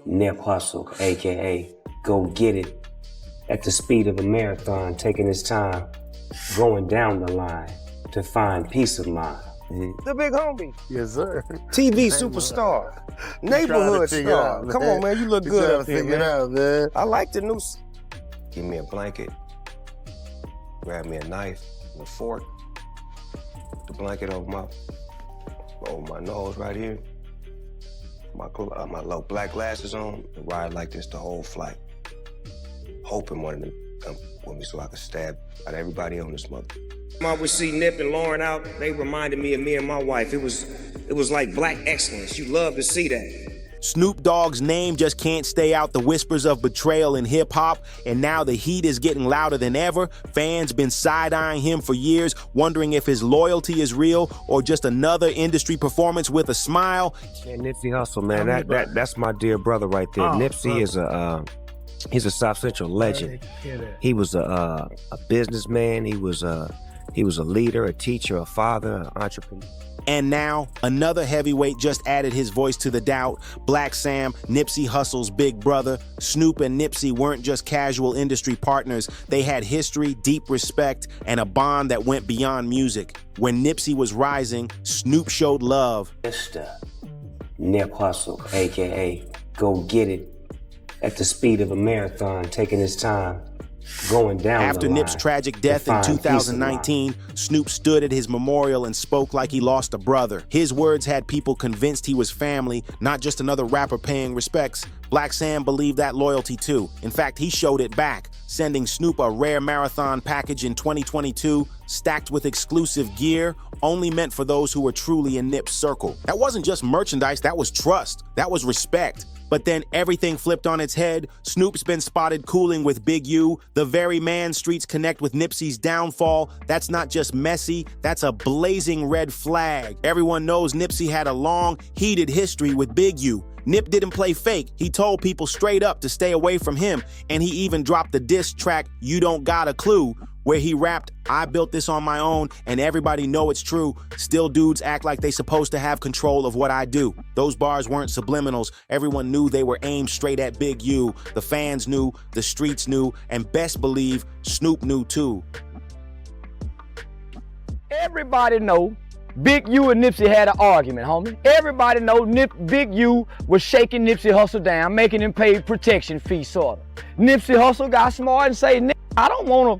Nip Hussle, aka Go Get It, at the speed of a marathon, taking his time, going down the line to find peace of mind. The big homie. Yes, sir. TV superstar. Neighborhood star. Come on, man, you look good up here, man. Out, man. I like the new... Give me a blanket, grab me a knife and a fork, put the blanket over my nose right here, my low black glasses on, and ride like this the whole flight. Hoping one of them come with me so I could stab out everybody on this mother. I would see Nip and Lauren out, they reminded me of me and my wife. It was like black excellence. You love to see that. Snoop Dogg's name just can't stay out the whispers of betrayal in hip-hop, and now the heat is getting louder than ever. Fans been side-eyeing him for years, wondering if his loyalty is real or just another industry performance with a smile. Man, Nipsey Hussle, man, that's my dear brother right there. Nipsey is he's a South Central legend. He was a businessman. He was a leader, a teacher, a father, an entrepreneur. And now, another heavyweight just added his voice to the doubt. Blacc Sam, Nipsey Hussle's big brother. Snoop and Nipsey weren't just casual industry partners. They had history, deep respect, and a bond that went beyond music. When Nipsey was rising, Snoop showed love. Mr. Nip Hussle, a.k.a. Go Get It, at the speed of a marathon, taking his time, going down After the line Nip's tragic death in 2019, Snoop stood at his memorial and spoke like he lost a brother. His words had people convinced he was family, not just another rapper paying respects. Blacc Sam believed that loyalty too. In fact, he showed it back, sending Snoop a rare marathon package in 2022, stacked with exclusive gear, only meant for those who were truly in Nip's circle. That wasn't just merchandise, that was trust, that was respect. But then everything flipped on its head. Snoop's been spotted cooling with Big U, the very man streets connect with Nipsey's downfall. That's not just messy, that's a blazing red flag. Everyone knows Nipsey had a long, heated history with Big U. Nip didn't play fake. He told people straight up to stay away from him, and he even dropped the diss track, You Don't Got a Clue, where he rapped, I built this on my own, and everybody know it's true. Still dudes act like they supposed to have control of what I do. Those bars weren't subliminals. Everyone knew they were aimed straight at Big U. The fans knew, the streets knew, and best believe Snoop knew too. Everybody know Big U and Nipsey had an argument, homie. Everybody know Big U was shaking Nipsey Hussle down, making him pay protection fee, sorta. Nipsey Hussle got smart and say, I don't wanna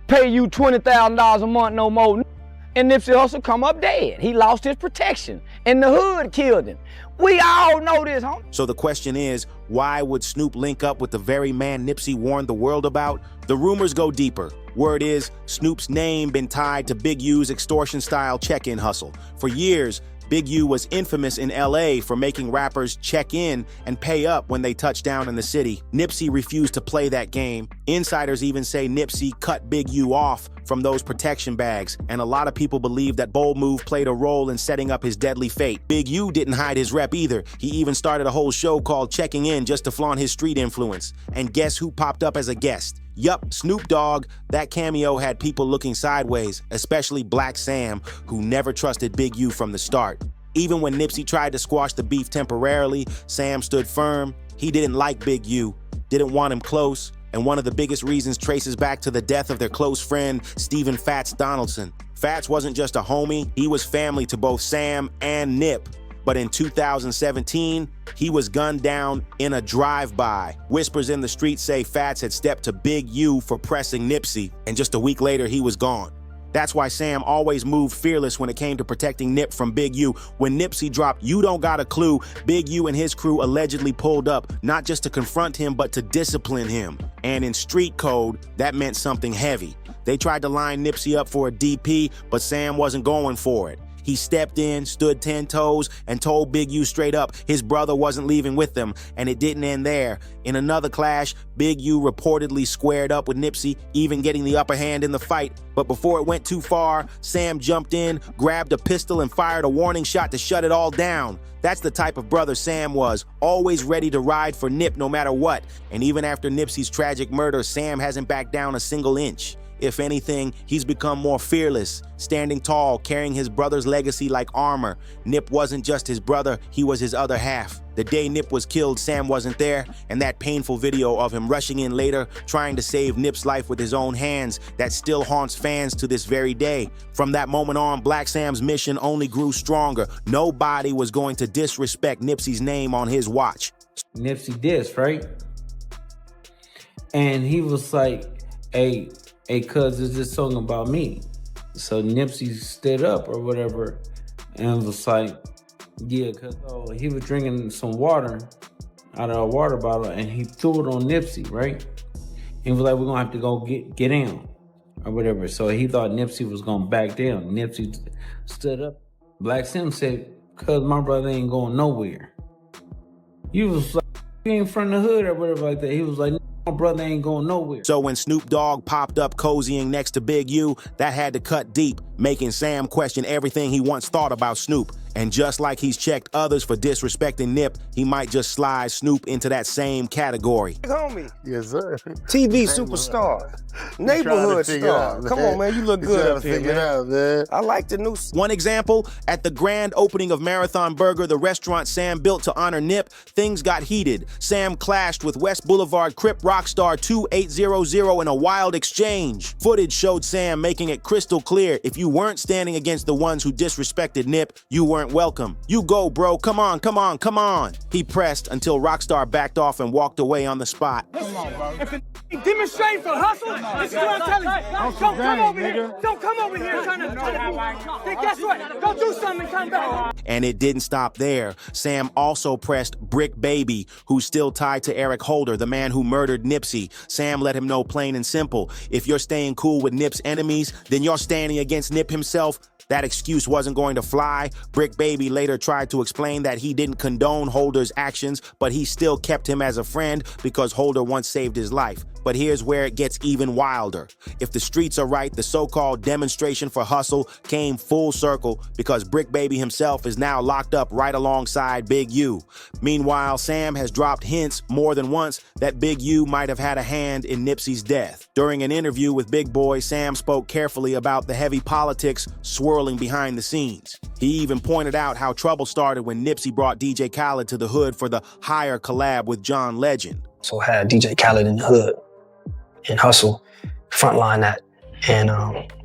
pay you $20,000 a month no more. And Nipsey Hussle come up dead. He lost his protection, and the hood killed him. We all know this, homie. So the question is, why would Snoop link up with the very man Nipsey warned the world about? The rumors go deeper. Word is, Snoop's name been tied to Big U's extortion-style check-in hustle. For years, Big U was infamous in LA for making rappers check in and pay up when they touched down in the city. Nipsey refused to play that game. Insiders even say Nipsey cut Big U off from those protection bags, and a lot of people believe that bold move played a role in setting up his deadly fate. Big U didn't hide his rep either. He even started a whole show called Checking In just to flaunt his street influence. And guess who popped up as a guest? Yup, Snoop Dogg. That cameo had people looking sideways, especially Blacc Sam, who never trusted Big U from the start. Even when Nipsey tried to squash the beef temporarily, Sam stood firm. He didn't like Big U, didn't want him close, and one of the biggest reasons traces back to the death of their close friend, Stephen Fats Donaldson. Fats wasn't just a homie, he was family to both Sam and Nip. But in 2017, he was gunned down in a drive-by. Whispers in the streets say Fats had stepped to Big U for pressing Nipsey, and just a week later, he was gone. That's why Sam always moved fearless when it came to protecting Nip from Big U. When Nipsey dropped You Don't Got a Clue, Big U and his crew allegedly pulled up, not just to confront him, but to discipline him. And in street code, that meant something heavy. They tried to line Nipsey up for a DP, but Sam wasn't going for it. He stepped in, stood 10 toes, and told Big U straight up his brother wasn't leaving with them, and it didn't end there. In another clash, Big U reportedly squared up with Nipsey, even getting the upper hand in the fight. But before it went too far, Sam jumped in, grabbed a pistol, and fired a warning shot to shut it all down. That's the type of brother Sam was, always ready to ride for Nip no matter what. And even after Nipsey's tragic murder, Sam hasn't backed down a single inch. If anything, he's become more fearless, standing tall, carrying his brother's legacy like armor. Nip wasn't just his brother, he was his other half. The day Nip was killed, Sam wasn't there, and that painful video of him rushing in later, trying to save Nip's life with his own hands, that still haunts fans to this very day. From that moment on, Blacc Sam's mission only grew stronger. Nobody was going to disrespect Nipsey's name on his watch. Nipsey dissed, right? And he was like, hey, cuz, is this song about me? So Nipsey stood up or whatever and was like, yeah, cuz he was drinking some water out of a water bottle and he threw it on Nipsey, right? He was like, we're gonna have to go get down or whatever. So he thought Nipsey was gonna back down. Nipsey stood up. Blacc Sam said, cuz my brother ain't going nowhere. He was like, he ain't from the hood or whatever like that. He was like, my brother ain't going nowhere. So when Snoop Dogg popped up cozying next to Big U, that had to cut deep, making Sam question everything he once thought about Snoop. And just like he's checked others for disrespecting Nip, he might just slide Snoop into that same category. Homie. Yes, sir. TV superstar. Neighborhood star. Come on, man, you look good up here, man. I like the new... One example, at the grand opening of Marathon Burger, the restaurant Sam built to honor Nip, things got heated. Sam clashed with West Boulevard Crip rockstar 2800 in a wild exchange. Footage showed Sam making it crystal clear, if you weren't standing against the ones who disrespected Nip, you weren't welcome. You go, bro. Come on, come on, come on. He pressed until Rockstar backed off and walked away on the spot. Come on, bro. If the demonstrating for hustle, this is what I'm telling you. Don't come over here. Don't come over here trying to then guess what? Go do something and come back. And it didn't stop there. Sam also pressed Brick Baby, who's still tied to Eric Holder, the man who murdered Nipsey. Sam let him know plain and simple, if you're staying cool with Nip's enemies, then you're standing against Nip himself. That excuse wasn't going to fly. Brick Baby later tried to explain that he didn't condone Holder's actions, but he still kept him as a friend because Holder once saved his life. But here's where it gets even wilder. If the streets are right, the so-called demonstration for hustle came full circle because Brick Baby himself is now locked up right alongside Big U. Meanwhile, Sam has dropped hints more than once that Big U might have had a hand in Nipsey's death. During an interview with Big Boy, Sam spoke carefully about the heavy politics swirling behind the scenes. He even pointed out how trouble started when Nipsey brought DJ Khaled to the hood for the Higher collab with John Legend. So had DJ Khaled in the hood and Hustle frontline that, and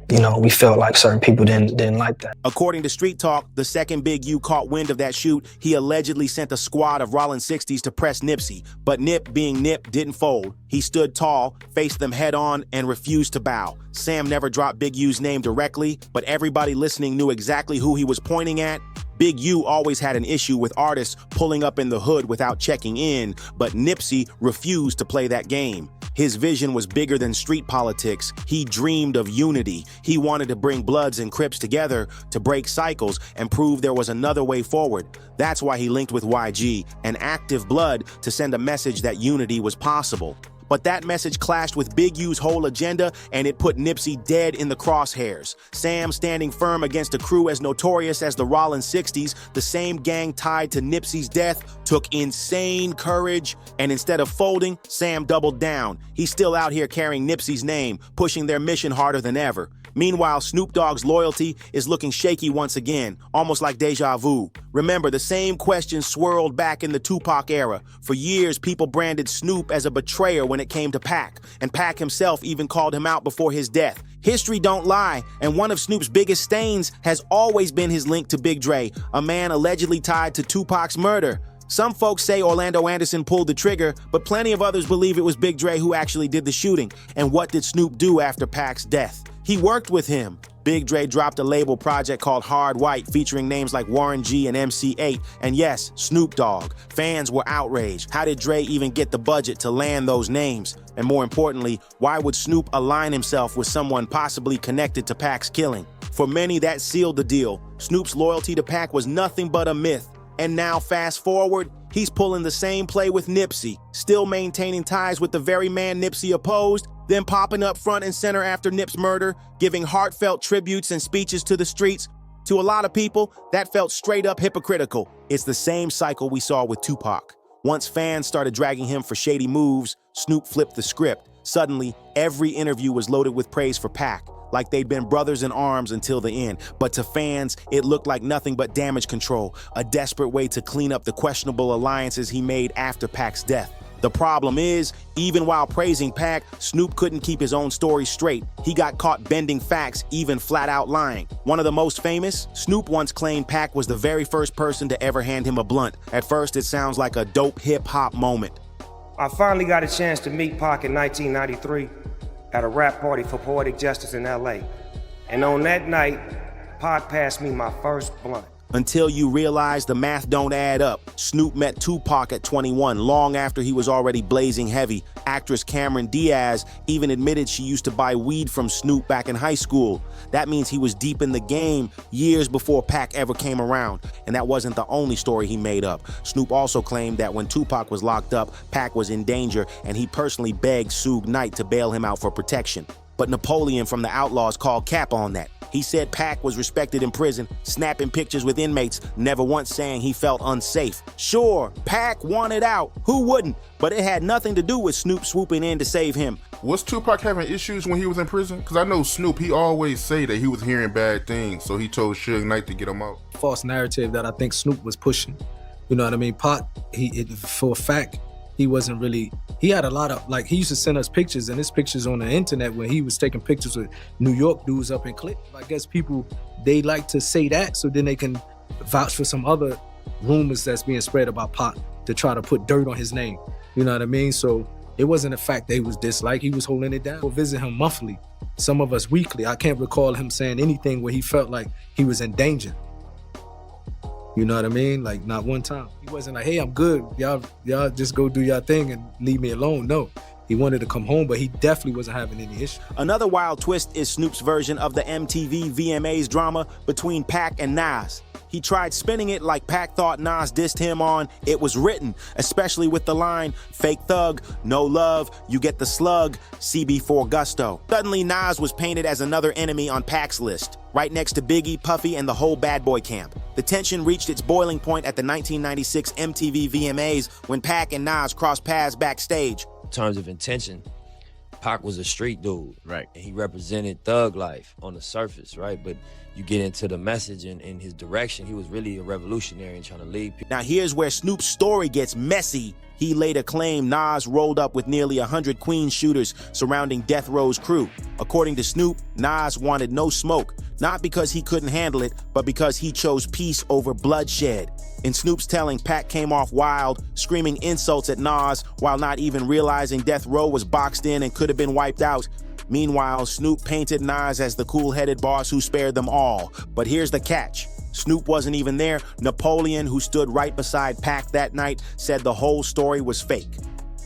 you know, we felt like certain people didn't like that. According to Street Talk, the second Big U caught wind of that shoot, he allegedly sent a squad of Rollin 60s to press Nipsey. But Nip, being Nip, didn't fold. He stood tall, faced them head on, and refused to bow. Sam never dropped Big U's name directly, but everybody listening knew exactly who he was pointing at. Big U always had an issue with artists pulling up in the hood without checking in, but Nipsey refused to play that game. His vision was bigger than street politics. He dreamed of unity. He wanted to bring Bloods and Crips together to break cycles and prove there was another way forward. That's why he linked with YG, an active Blood, to send a message that unity was possible. But that message clashed with Big U's whole agenda, and it put Nipsey dead in the crosshairs. Sam standing firm against a crew as notorious as the Rollin 60s, the same gang tied to Nipsey's death, took insane courage, and instead of folding, Sam doubled down. He's still out here carrying Nipsey's name, pushing their mission harder than ever. Meanwhile, Snoop Dogg's loyalty is looking shaky once again, almost like deja vu. Remember, the same questions swirled back in the Tupac era. For years, people branded Snoop as a betrayer when it came to Pac, and Pac himself even called him out before his death. History don't lie, and one of Snoop's biggest stains has always been his link to Big Dre, a man allegedly tied to Tupac's murder. Some folks say Orlando Anderson pulled the trigger, but plenty of others believe it was Big Dre who actually did the shooting. And what did Snoop do after Pac's death? He worked with him. Big Dre dropped a label project called Hard White featuring names like Warren G and MC8, and yes, Snoop Dogg. Fans were outraged. How did Dre even get the budget to land those names? And more importantly, why would Snoop align himself with someone possibly connected to Pac's killing? For many, that sealed the deal. Snoop's loyalty to Pac was nothing but a myth. And now, fast forward, he's pulling the same play with Nipsey, still maintaining ties with the very man Nipsey opposed, then popping up front and center after Nip's murder, giving heartfelt tributes and speeches to the streets. To a lot of people, that felt straight up hypocritical. It's the same cycle we saw with Tupac. Once fans started dragging him for shady moves, Snoop flipped the script. Suddenly, every interview was loaded with praise for Pac, like they'd been brothers in arms until the end. But to fans, it looked like nothing but damage control, a desperate way to clean up the questionable alliances he made after Pac's death. The problem is, even while praising Pac, Snoop couldn't keep his own story straight. He got caught bending facts, even flat out lying. One of the most famous, Snoop once claimed Pac was the very first person to ever hand him a blunt. At first, it sounds like a dope hip-hop moment. I finally got a chance to meet Pac in 1993 at a rap party for Poetic Justice in LA. And on that night, Pac passed me my first blunt. Until you realize the math don't add up. Snoop met Tupac at 21, long after he was already blazing heavy. Actress Cameron Diaz even admitted she used to buy weed from Snoop back in high school. That means he was deep in the game years before Pac ever came around. And that wasn't the only story he made up. Snoop also claimed that when Tupac was locked up, Pac was in danger, and he personally begged Suge Knight to bail him out for protection. But Napoleon from the Outlaws called cap on that. He said Pac was respected in prison, snapping pictures with inmates, never once saying he felt unsafe. Sure, Pac wanted out. Who wouldn't? But it had nothing to do with Snoop swooping in to save him. Was Tupac having issues when he was in prison? Because I know Snoop, he always say that he was hearing bad things, so he told Suge Knight to get him out. False narrative that I think Snoop was pushing. You know what I mean? Pac, for a fact, he wasn't really, he had a lot of, like, he used to send us pictures, and his pictures on the internet when he was taking pictures with New York dudes up in Clip. I guess people, they like to say that so then they can vouch for some other rumors that's being spread about Pac to try to put dirt on his name. You know what I mean? So it wasn't a fact that he was disliked, he was holding it down. We'll visit him monthly, some of us weekly. I can't recall him saying anything where he felt like he was in danger. You know what I mean? Like, not one time. He wasn't like, hey, I'm good. Y'all just go do your thing and leave me alone. No, he wanted to come home, but he definitely wasn't having any issue. Another wild twist is Snoop's version of the MTV VMAs drama between Pac and Nas. He tried spinning it like Pac thought Nas dissed him on It Was Written, especially with the line, fake thug, no love, you get the slug, CB4 gusto. Suddenly, Nas was painted as another enemy on Pac's list, right next to Biggie, Puffy, and the whole Bad Boy camp. The tension reached its boiling point at the 1996 MTV VMAs when Pac and Nas crossed paths backstage. In terms of intention, Pac was a street dude, right? And he represented thug life on the surface, right? But you get into the message and his direction, he was really a revolutionary and trying to lead people. Now here's where Snoop's story gets messy. He later claimed Nas rolled up with nearly 100 Queens shooters surrounding Death Row's crew. According to Snoop, Nas wanted no smoke, not because he couldn't handle it, but because he chose peace over bloodshed. In Snoop's telling, Pac came off wild, screaming insults at Nas while not even realizing Death Row was boxed in and could have been wiped out. Meanwhile, Snoop painted Nas as the cool-headed boss who spared them all. But here's the catch. Snoop wasn't even there. Napoleon, who stood right beside Pac that night, said the whole story was fake.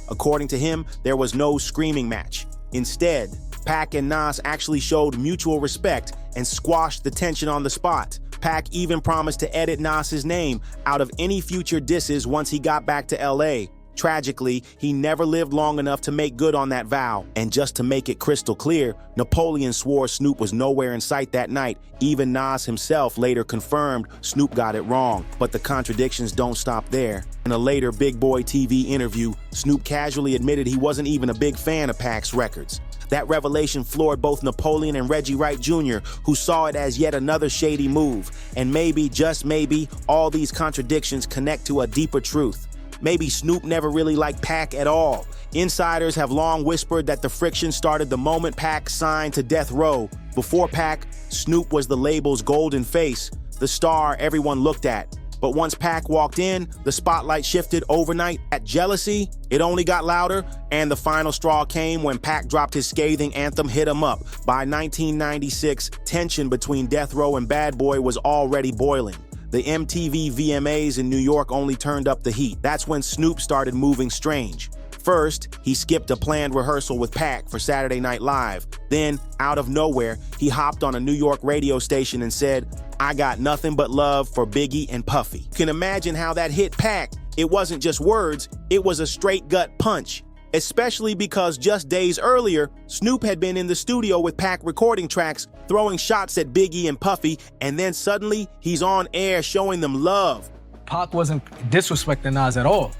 According to him, there was no screaming match. Instead, Pac and Nas actually showed mutual respect and squashed the tension on the spot. Pac even promised to edit Nas's name out of any future disses once he got back to LA. Tragically, he never lived long enough to make good on that vow. And just to make it crystal clear, Napoleon swore Snoop was nowhere in sight that night. Even Nas himself later confirmed Snoop got it wrong. But the contradictions don't stop there. In a later Big Boy TV interview, Snoop casually admitted he wasn't even a big fan of Pac's records. That revelation floored both Napoleon and Reggie Wright Jr., who saw it as yet another shady move. And maybe, just maybe, all these contradictions connect to a deeper truth. Maybe Snoop never really liked Pac at all. Insiders have long whispered that the friction started the moment Pac signed to Death Row. Before Pac, Snoop was the label's golden face, the star everyone looked at. But once Pac walked in, the spotlight shifted overnight. That jealousy, it only got louder, and the final straw came when Pac dropped his scathing anthem, Hit 'Em Up. By 1996, tension between Death Row and Bad Boy was already boiling. The MTV VMAs in New York only turned up the heat. That's when Snoop started moving strange. First, he skipped a planned rehearsal with Pac for Saturday Night Live. Then, out of nowhere, he hopped on a New York radio station and said, I got nothing but love for Biggie and Puffy. You can imagine how that hit Pac. It wasn't just words, it was a straight gut punch. Especially because just days earlier, Snoop had been in the studio with Pac recording tracks, throwing shots at Biggie and Puffy, and then suddenly he's on air showing them love. Pac wasn't disrespecting Nas at all.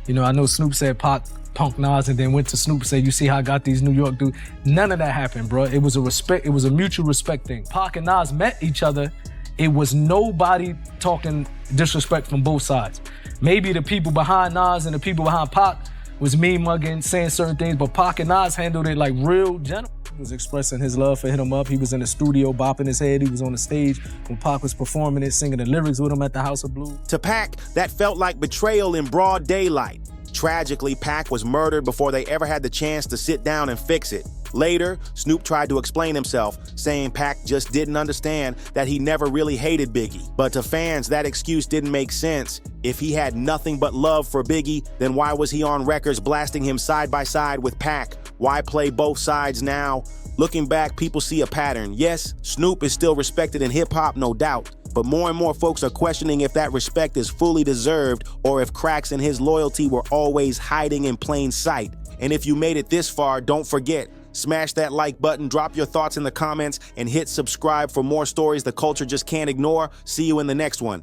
You know, I know Snoop said Pac punk Nas and then went to Snoop and said, you see how I got these New York dudes? None of that happened, bro. It was a mutual respect thing. Pac and Nas met each other. It was nobody talking disrespect from both sides. Maybe the people behind Nas and the people behind Pac was mean mugging, saying certain things, but Pac and Nas handled it like real gentlemen. He was expressing his love for Hit 'Em Up. He was in the studio bopping his head. He was on the stage when Pac was performing it, singing the lyrics with him at the House of Blues. To Pac, that felt like betrayal in broad daylight. Tragically, Pac was murdered before they ever had the chance to sit down and fix it. Later, Snoop tried to explain himself, saying Pac just didn't understand that he never really hated Biggie. But to fans, that excuse didn't make sense. If he had nothing but love for Biggie, then why was he on records blasting him side by side with Pac? Why play both sides now? Looking back, people see a pattern. Yes, Snoop is still respected in hip-hop, no doubt. But more and more folks are questioning if that respect is fully deserved or if cracks in his loyalty were always hiding in plain sight. And if you made it this far, don't forget, smash that like button, drop your thoughts in the comments, and hit subscribe for more stories the culture just can't ignore. See you in the next one.